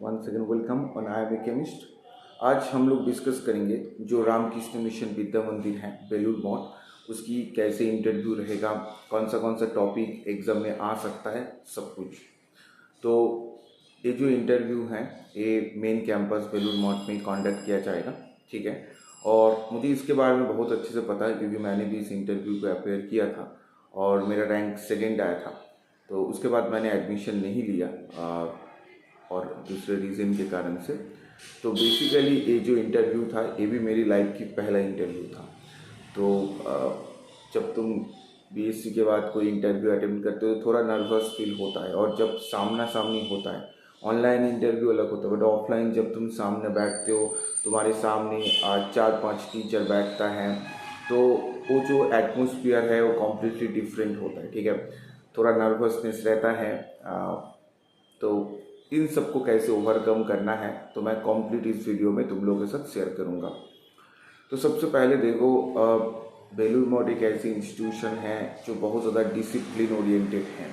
once again welcome on I am a chemist। आज हम लोग डिस्कस करेंगे जो रामकृष्ण मिशन विद्या मंदिर है बेलूर मठ, उसकी कैसे इंटरव्यू रहेगा, कौन सा टॉपिक एग्ज़ाम में आ सकता है, सब कुछ। तो ये जो इंटरव्यू है ये मेन कैंपस बेलूर मठ में कंडक्ट किया जाएगा, ठीक है। और मुझे इसके बारे में बहुत अच्छे से पता है क्योंकि मैंने भी इस इंटरव्यू को अपेयर किया था और मेरा रैंक सेकेंड आया था। तो उसके बाद मैंने एडमिशन नहीं लिया और दूसरे रीज़न के कारण से। तो बेसिकली ये जो इंटरव्यू था ये भी मेरी लाइफ की पहला इंटरव्यू था। तो जब तुम बीएससी के बाद कोई इंटरव्यू अटेम्प्ट करते हो तो थोड़ा नर्वस फील होता है, और जब सामना सामनी होता है, ऑनलाइन इंटरव्यू अलग होता है बट ऑफलाइन जब तुम सामने बैठते हो, तुम्हारे सामने 4-5 टीचर बैठता है, तो वो जो एटमोसफियर है वो कम्प्लीटली डिफरेंट होता है, ठीक है। थोड़ा नर्वसनेस रहता है। तो इन सबको कैसे ओवरकम करना है तो मैं कंप्लीट इस वीडियो में तुम लोगों के साथ शेयर करूंगा। तो सबसे पहले देखो, बेलूर मठ एक ऐसी इंस्टीट्यूशन है जो बहुत ज़्यादा डिसिप्लिन ओरिएंटेड है।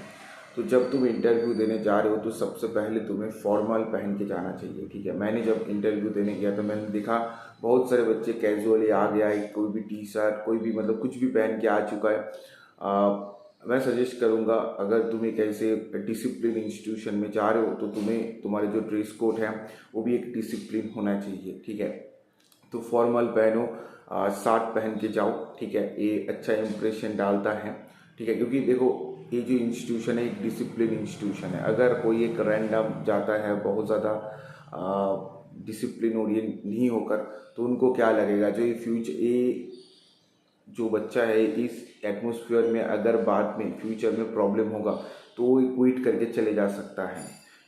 तो जब तुम इंटरव्यू देने जा रहे हो तो सबसे पहले तुम्हें फॉर्मल पहन के जाना चाहिए, ठीक है। मैंने जब इंटरव्यू देने गया तो मैंने देखा बहुत सारे बच्चे कैजुअली आ गया है, कोई भी टी शर्ट, कोई भी मतलब कुछ भी पहन के आ चुका है। मैं सजेस्ट करूंगा, अगर तुम एक ऐसे डिसिप्लिन इंस्टीट्यूशन में जा रहे हो तो तुम्हें तुम्हारे जो ड्रेस कोड है वो भी एक डिसिप्लिन होना चाहिए, ठीक है। तो फॉर्मल पहनो, शर्ट पहन के जाओ, ठीक है। ये अच्छा इंप्रेशन डालता है, ठीक है। क्योंकि देखो ये जो इंस्टीट्यूशन है एक डिसिप्लिन इंस्टीट्यूशन है। अगर कोई एक रैंडम जाता है बहुत ज़्यादा डिसिप्लिन ओरिएंट नहीं होकर, तो उनको क्या लगेगा, जो ये जो बच्चा है इस एटमॉस्फेयर में अगर बाद में फ्यूचर में प्रॉब्लम होगा तो वो क्विट करके चले जा सकता है।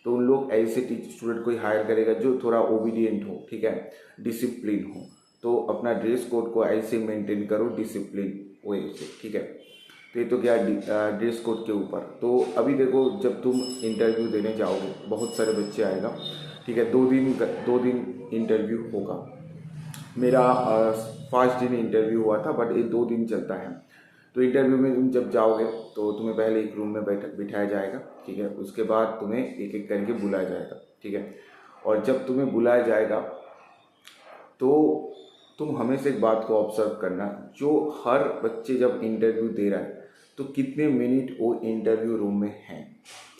तो उन लोग ऐसे स्टूडेंट को ही हायर करेगा जो थोड़ा ओबीडियंट हो, ठीक है, डिसिप्लिन हो। तो अपना ड्रेस कोड को ऐसे मेंटेन करो डिसिप्लिन वे से, ठीक है। तो ये तो क्या ड्रेस कोड के ऊपर। तो अभी देखो, जब तुम इंटरव्यू देने जाओगे बहुत सारे बच्चे आएगा, ठीक है। 2 दिन इंटरव्यू होगा। मेरा फर्स्ट दिन इंटरव्यू हुआ था बट ये 2 दिन चलता है। तो इंटरव्यू में तुम जब जाओगे तो तुम्हें पहले एक रूम में बिठाया जाएगा, ठीक है। उसके बाद तुम्हें एक एक करके बुलाया जाएगा, ठीक है। और जब तुम्हें बुलाया जाएगा तो तुम हमेशा एक बात को ऑब्जर्व करना, जो हर बच्चे जब इंटरव्यू दे रहा है तो कितने मिनट वो इंटरव्यू रूम में हैं,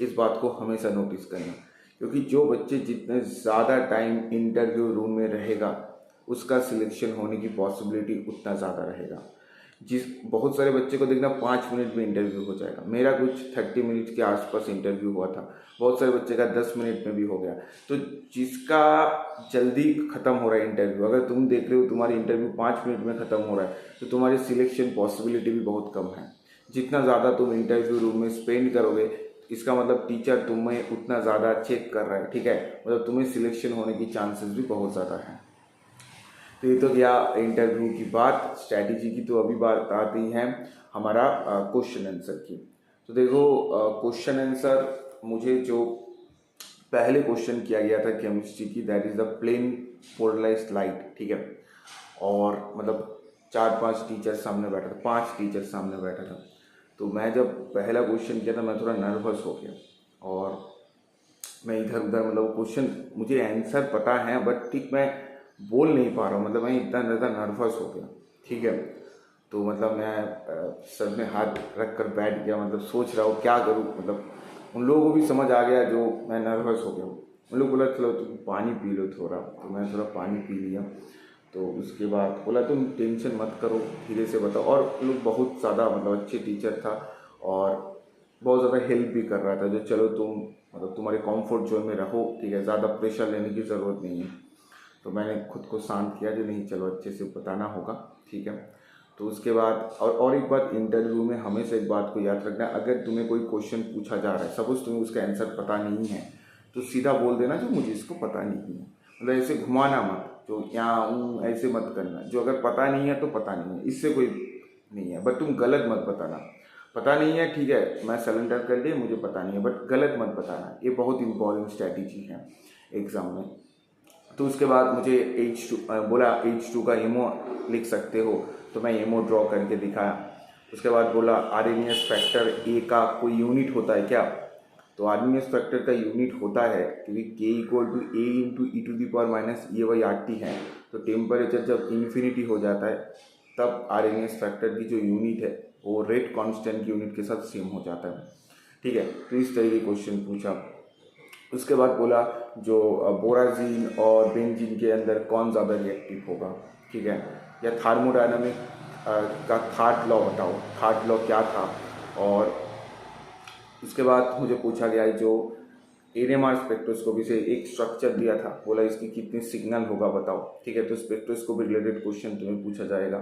इस बात को हमेशा नोटिस करना। क्योंकि जो बच्चे जितने ज़्यादा टाइम इंटरव्यू रूम में रहेगा उसका सिलेक्शन होने की पॉसिबिलिटी उतना ज़्यादा रहेगा। बहुत सारे बच्चे को देखना 5 मिनट में इंटरव्यू हो जाएगा। मेरा कुछ 30 मिनट के आसपास इंटरव्यू हुआ था, बहुत सारे बच्चे का 10 मिनट में भी हो गया। तो जिसका जल्दी ख़त्म हो रहा है इंटरव्यू, अगर तुम देख रहे हो तुम्हारी इंटरव्यू 5 मिनट में ख़त्म हो रहा है तो तुम्हारी सिलेक्शन पॉसिबिलिटी भी बहुत कम है। जितना ज़्यादा तुम इंटरव्यू रूम में स्पेंड करोगे, इसका मतलब टीचर तुम्हें उतना ज़्यादा चेक कर रहा है, ठीक है। मतलब तुम्हें सिलेक्शन होने की चांसेस भी बहुत ज़्यादा है। तो ये तो गया इंटरव्यू की बात, स्ट्रैटेजी की। तो अभी बात आती है हमारा क्वेश्चन आंसर की। तो देखो, क्वेश्चन आंसर मुझे जो पहले क्वेश्चन किया गया था केमिस्ट्री की, that is the plane polarized light, ठीक है। और मतलब 4-5 टीचर सामने बैठा था, 5 टीचर सामने बैठा था। तो मैं जब पहला क्वेश्चन किया था मैं थोड़ा नर्वस हो गया और मैं इधर उधर, मतलब क्वेश्चन मुझे आंसर पता है बट ठीक मैं बोल नहीं पा रहा हूँ, मतलब मैं इतना ज़्यादा नर्वस हो गया, ठीक है। तो मतलब मैं सर में हाथ रख कर बैठ गया, मतलब सोच रहा हूँ क्या करूँ। मतलब उन लोगों को भी समझ आ गया जो मैं नर्वस हो गया हूँ। उन लोग बोला चलो तुम पानी पी लो थोड़ा, तो मैं थोड़ा पानी पी लिया। तो उसके बाद बोला तुम टेंशन मत करो, धीरे से बताओ। और लोग बहुत ज़्यादा मतलब अच्छे टीचर था और बहुत ज़्यादा हेल्प भी कर रहा था, जो चलो तुम मतलब तुम्हारे कंफर्ट जोन में रहो, ठीक है, ज़्यादा प्रेशर लेने की ज़रूरत नहीं है। तो मैंने खुद को शांत किया, जो नहीं चलो अच्छे से बताना होगा, ठीक है। तो उसके बाद और एक बात, इंटरव्यू में हमेशा एक बात को याद रखना, अगर तुम्हें कोई क्वेश्चन पूछा जा रहा है, सपोज तुम्हें उसका आंसर पता नहीं है, तो सीधा बोल देना जो मुझे इसको पता नहीं है। मतलब ऐसे घुमाना मत, जो यहाँ ऐसे मत करना, जो अगर पता नहीं है तो पता नहीं है, इससे कोई नहीं है। बट तुम गलत मत बताना, पता नहीं है ठीक है मैं सरेंडर कर लिया, मुझे पता नहीं है, बट गलत मत बताना। ये बहुत इंपॉर्टेंट स्ट्रैटेजी है एग्ज़ाम में। तो उसके बाद मुझे H2 बोला H2 का एमओ लिख सकते हो, तो मैं एमओ ड्रॉ करके दिखाया। उसके बाद बोला आरएनएस फैक्टर ए का कोई यूनिट होता है क्या, तो आर्मीनियस फैक्टर का यूनिट होता है, क्योंकि K equal to A into e to the power minus A by R T है, तो टेम्परेचर जब इन्फिनिटी हो जाता है तब आर्मीनियस फैक्टर की जो यूनिट है वो रेट कांस्टेंट की यूनिट के साथ सेम हो जाता है। ठीक है, तो इस तरह के क्वेश्चन पूछा। उसके बाद बोला जो बोराजीन और बेंजीन के अंदर कौन ज़्यादा रिएक्टिव होगा। ठीक है, या थार्मोडायनामिक का थार्ट लॉ बताओ, थार्ट लॉ क्या था। और उसके बाद मुझे पूछा गया है जो एनएमआर स्पेक्ट्रोस्कोपी से एक स्ट्रक्चर दिया था, बोला इसकी कितनी सिग्नल होगा बताओ। ठीक है, तो स्पेक्ट्रोस्कोपी रिलेटेड क्वेश्चन तुम्हें पूछा जाएगा।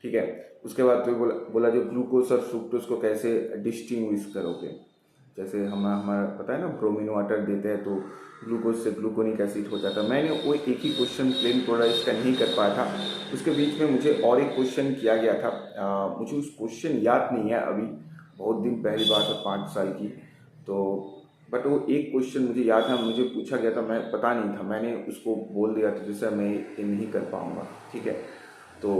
ठीक है, उसके बाद तुम्हें बोला जो ग्लूकोज और फ्रुक्टोज को कैसे डिस्टिंग्विश करोगे। जैसे हमारा पता है ना, ब्रोमीन वाटर देते हैं तो ग्लूकोज से ग्लूकोनिक एसिड हो जाता है। मैंने वो एक ही क्वेश्चन प्लेन प्रोडाइज का नहीं कर पाया था, उसके बीच में मुझे और एक क्वेश्चन किया गया था। मुझे उस क्वेश्चन याद नहीं है अभी, बहुत दिन पहली बात है 5 साल की, तो बट वो एक क्वेश्चन मुझे याद है, मुझे पूछा गया था, मैं पता नहीं था, मैंने उसको बोल दिया था जैसे मैं ये नहीं कर पाऊँगा। ठीक है, तो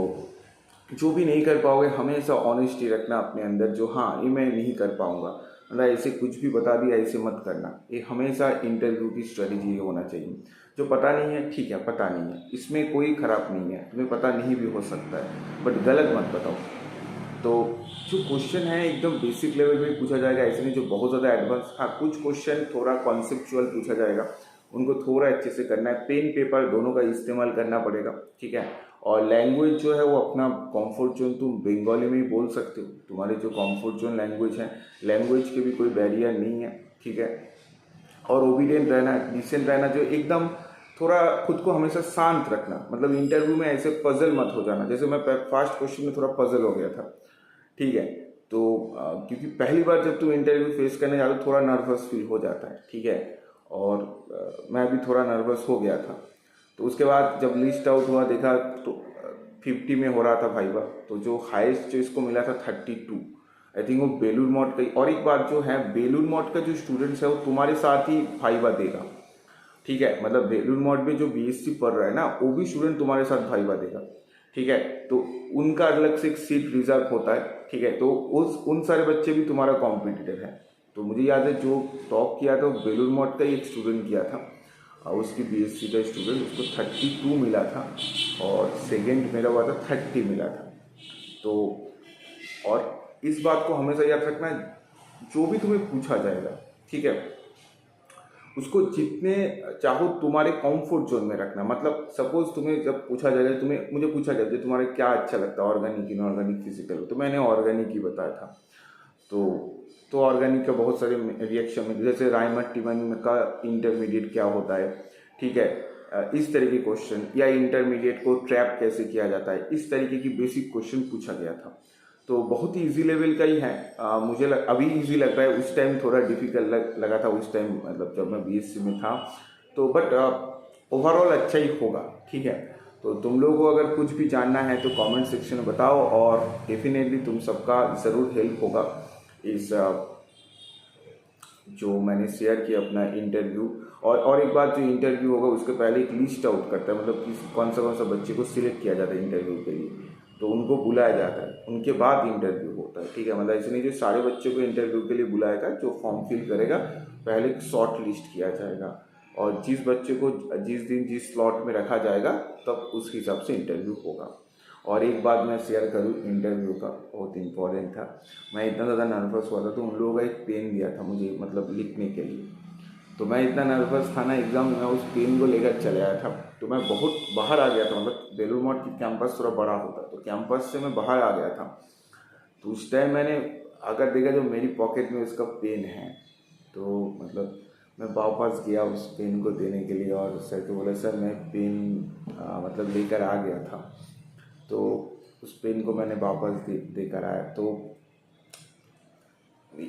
जो भी नहीं कर पाओगे हमेशा ऑनेस्टी रखना अपने अंदर, जो हाँ ये मैं नहीं कर पाऊँगा, मतलब ऐसे कुछ भी बता दिया ऐसे मत करना। ये हमेशा इंटरव्यू की स्ट्रेटजी होना चाहिए। जो पता नहीं है ठीक है, पता नहीं है, इसमें कोई ख़राब नहीं है, तुम्हें पता नहीं भी हो सकता है, बट गलत मत बताओ। तो जो क्वेश्चन है एकदम बेसिक लेवल में पूछा जाएगा, ऐसे नहीं जो बहुत ज़्यादा एडवांस। हाँ, कुछ क्वेश्चन थोड़ा कॉन्सेप्चुअल पूछा जाएगा, उनको थोड़ा अच्छे से करना है, पेन पेपर दोनों का इस्तेमाल करना पड़ेगा। ठीक है, और लैंग्वेज जो है वो अपना कंफर्ट जोन, तुम बंगाली में ही बोल सकते हो, तुम्हारे जो कंफर्ट जोन लैंग्वेज है, लैंग्वेज के भी कोई बैरियर नहीं है। ठीक है, और ओबीडियंट रहना, डिसेंट रहना, जो एकदम थोड़ा खुद को हमेशा शांत रखना, मतलब इंटरव्यू में ऐसे पजल मत हो जाना। जैसे मैं फर्स्ट क्वेश्चन में थोड़ा पजल हो गया था। ठीक है, तो क्योंकि पहली बार जब तुम इंटरव्यू फेस करने जाते हो थोड़ा नर्वस फील हो जाता है। ठीक है, और मैं भी थोड़ा नर्वस हो गया था। तो उसके बाद जब लिस्ट आउट हुआ देखा तो 50 में हो रहा था भाईवा, तो जो हाईएस्ट जो इसको मिला था 32, आई थिंक वो बेलूर मठ का। और एक बात जो है, बेलूर मठ का जो स्टूडेंट्स है वो तुम्हारे साथ ही भाईवा देगा। ठीक है, मतलब बेलूर मठ में जो बीएससी पढ़ रहा है ना, वो भी स्टूडेंट तुम्हारे साथ भाईवा देगा। ठीक है, तो उनका अलग से एक सीट रिजर्व होता है। ठीक है, तो उन सारे बच्चे भी तुम्हारा कॉम्पिटिटर है। तो मुझे याद है जो टॉप किया था वो बेलूर मठ का ही एक स्टूडेंट किया था, उसकी बीएससी का स्टूडेंट, उसको 32 मिला था, और सेकेंड मेरा हुआ था 30 मिला था। तो और इस बात को हमेशा याद रखना, जो भी तुम्हें पूछा जाएगा, ठीक है, उसको जितने चाहो तुम्हारे कंफर्ट जोन में रखना। मतलब सपोज तुम्हें जब पूछा जाएगा, तुम्हें मुझे पूछा गया जो तुम्हारे क्या अच्छा लगता है, ऑर्गेनिक इनऑर्गेनिक फिजिकल, तो मैंने ऑर्गेनिक ही बताया था। तो ऑर्गेनिक का बहुत सारे रिएक्शन में, जैसे राइमट-टिमन का इंटरमीडिएट क्या होता है। ठीक है, इस तरह के क्वेश्चन, या इंटरमीडिएट को ट्रैप कैसे किया जाता है, इस तरीके की बेसिक क्वेश्चन पूछा गया था। तो बहुत ही इजी लेवल का ही है। मुझे अभी इजी लग रहा है, उस टाइम थोड़ा डिफिकल्ट लगा था, उस टाइम मतलब जब मैं बीएससी में था। तो बट ओवरऑल अच्छा ही होगा। ठीक है, तो तुम लोगों को अगर कुछ भी जानना है तो कमेंट सेक्शन में बताओ, और डेफिनेटली तुम सबका ज़रूर हेल्प होगा इस जो मैंने शेयर किया अपना इंटरव्यू। और एक बात, जो इंटरव्यू होगा उसके पहले एक लिस्ट आउट करता है, मतलब कि कौन सा बच्चे को सिलेक्ट किया जाता है इंटरव्यू के लिए, तो उनको बुलाया जाता है, उनके बाद इंटरव्यू होता है। ठीक है, मतलब ऐसे नहीं जो सारे बच्चों को इंटरव्यू के लिए बुलाएगा, जो फॉर्म फिल करेगा पहले शॉर्ट लिस्ट किया जाएगा, और जिस बच्चे को जिस दिन जिस स्लॉट में रखा जाएगा तब उस हिसाब से इंटरव्यू होगा। और एक बात मैं शेयर करूँ इंटरव्यू का, बहुत इंपॉर्टेंट था। मैं इतना ज़्यादा नर्वस हुआ था, तो उन लोगों का एक पेन दिया था मुझे, मतलब लिखने के लिए। तो मैं इतना नर्वस था ना एग्ज़ाम में, उस पेन को लेकर चले आया था। तो मैं बहुत बाहर आ गया था, मतलब बेलूर मठ की कैंपस थोड़ा बड़ा होता, तो कैंपस से मैं बाहर आ गया था। तो उस टाइम मैंने अगर देखा जो मेरी पॉकेट में उसका पेन है, तो मतलब मैं वापस गया उस पेन को देने के लिए, और सर को बोला सर मैं पेन मतलब लेकर आ गया था। तो उस पेन को मैंने वापस देकर आया। तो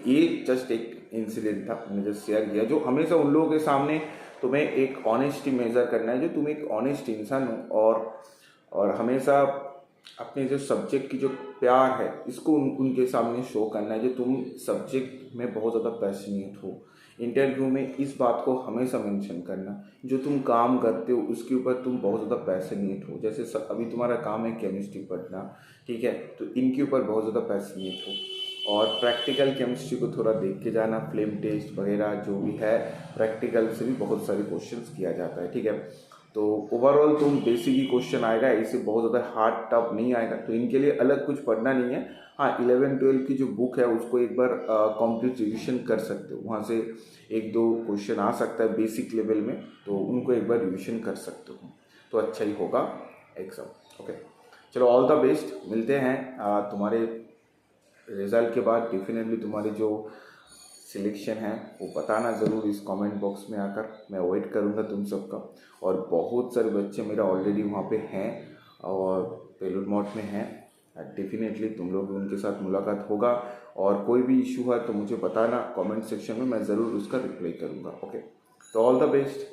ये जस्ट एक इंसिडेंट था, मैंने जस्ट शेयर किया। जो हमेशा उन लोगों के सामने तुम्हें एक ऑनेस्टी मेजर करना है, जो तुम एक ऑनेस्ट इंसान हो, और हमेशा अपने जो सब्जेक्ट की जो प्यार है इसको उनके सामने शो करना है, जो तुम सब्जेक्ट में बहुत ज़्यादा पैशनेट हो। इंटरव्यू में इस बात को हमेशा मेंशन करना, जो तुम काम करते हो उसके ऊपर तुम बहुत ज़्यादा पैशनेट हो। जैसे अभी तुम्हारा काम है केमिस्ट्री पढ़ना, ठीक है, तो इनके ऊपर बहुत ज़्यादा पैशनेट हो। और प्रैक्टिकल केमिस्ट्री को थोड़ा देख के जाना, फ्लेम टेस्ट वगैरह जो भी है, प्रैक्टिकल से भी बहुत सारे क्वेश्चंस किया जाता है, ठीक है। तो ओवरऑल तुम बेसिक ही क्वेश्चन आएगा, इसे बहुत ज़्यादा हार्ड टफ नहीं आएगा, तो इनके लिए अलग कुछ पढ़ना नहीं है। हाँ, 11-12 की जो बुक है उसको एक बार कंप्लीट रिविजन कर सकते हो, वहाँ से एक दो क्वेश्चन आ सकता है बेसिक लेवल में, तो उनको एक बार रिविजन कर सकते हो, तो अच्छा ही होगा एग्ज़ाम। ओके, चलो ऑल द बेस्ट, मिलते हैं तुम्हारे रिज़ल्ट के बाद। डेफिनेटली तुम्हारे जो सिलेक्शन है वो बताना ज़रूर इस कमेंट बॉक्स में आकर, मैं वेट करूँगा तुम सबका। और बहुत सारे बच्चे मेरा ऑलरेडी वहाँ पे हैं और बेलूर मठ में हैं, डेफिनेटली तुम लोग उनके साथ मुलाकात होगा। और कोई भी इशू है तो मुझे बताना कमेंट सेक्शन में, मैं ज़रूर उसका रिप्लाई करूँगा। ओके, तो ऑल द बेस्ट।